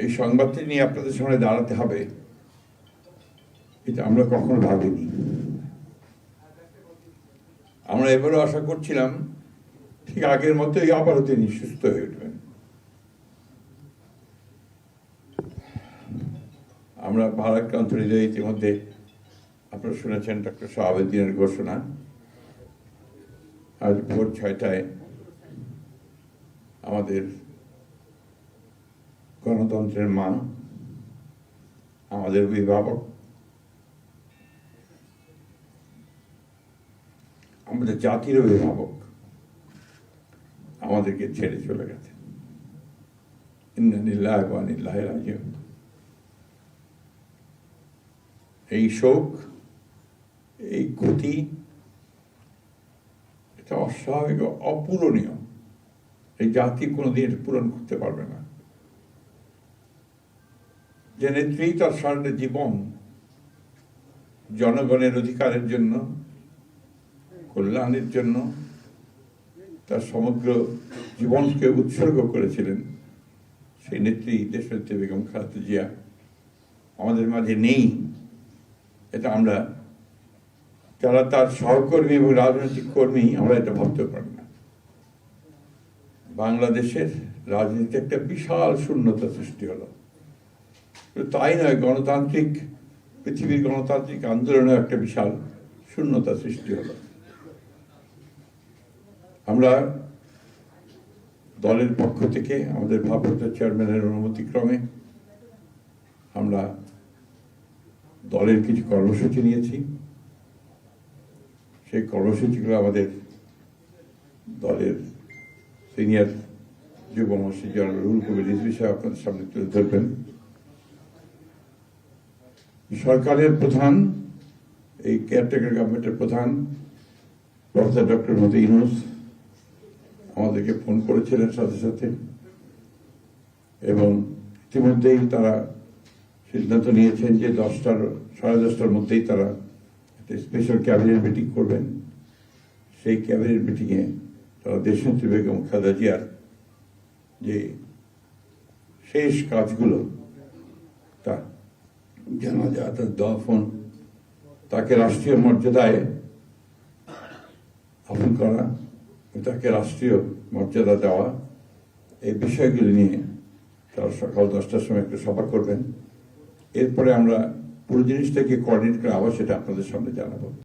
এই সংবাদটি নিয়ে আপনাদের সামনে দাঁড়াতে হবে, এটা আমরা কখনো ভাবিনি। আমরা এবারও আশা করছিলাম ঠিক আগের মতোই আবারও তিনি সুস্থ হয়ে উঠবেন। আমরা ভারাক্রান্ত হৃদয়ে ইতিমধ্যে আপনারা শুনেছেন ডক্টর শাহাবুদ্দিনের ঘোষণা। আজ ভোর 6টায় আমাদের গণতন্ত্রের মা, আমাদের অভিভাবক, আমাদের জাতির অভিভাবক আমাদেরকে ছেড়ে চলে গেছে। ইন্না লিল্লাহি ওয়া ইন্না ইলাইহি রাজিউন। এই শোক, এই ক্ষতি, এটা অস্বাভাবিক, অপূরণীয়। এই জাতি কোনোদিন পূরণ করতে পারবে না। যে নেত্রী তার সারাটা জীবন জনগণের অধিকারের জন্য, কল্যাণের জন্য তার সমগ্র জীবনকে উৎসর্গ করেছিলেন, সেই নেত্রী দেশনেত্রী বেগম খালেদা জিয়া আমাদের মাঝে নেই। এটা আমরা যারা তার সহকর্মী এবং রাজনৈতিক কর্মী, আমরা এটা ভাবতে পারি না। বাংলাদেশের রাজনীতিতে একটা বিশাল শূন্যতা সৃষ্টি হলো। তাই নয়, পৃথিবীর গণতান্ত্রিক আন্দোলনে একটা বিশাল শূন্যতা সৃষ্টি হলো। আমরা দলের পক্ষ থেকে আমাদের ভারপ্রাপ্ত চেয়ারম্যানের অনুমতিক্রমে আমরা দলের কিছু কর্মসূচি নিয়েছি। সেই কর্মসূচিগুলো আমাদের দলের সিনিয়র যুব মহাসচিব জনাব রুহুল কবির রিজভী সাহেব আপনাদের সামনে তুলে ধরবেন। সরকারের প্রধান, এই কেয়ারটেকার গভর্নমেন্টের প্রধান প্রফেসর ডক্টর মোহাম্মদ ইউনূস আমাদেরকে ফোন করেছিলেন সাথে সাথে, এবং ইতিমধ্যেই তারা সিদ্ধান্ত নিয়েছেন যে 10টার মধ্যেই তারা একটা স্পেশাল ক্যাবিনেট মিটিং করবেন। সেই ক্যাবিনেট মিটিংয়ে তারা দেশনেত্রী বেগম খালেদা জিয়ার যে শেষ কাজগুলো, তা জানাজা, তার দাফন, তাকে রাষ্ট্রীয় মর্যাদায় দাফন করা, তাকে রাষ্ট্রীয় মর্যাদা দেওয়া, এই বিষয়গুলি নিয়ে তারা সকাল 10টার সময় একটা সভা করবেন। এরপরে আমরা পুরো জিনিসটাকে কোঅর্ডিনেট করে আবার সেটা আপনাদের সামনে জানাবো।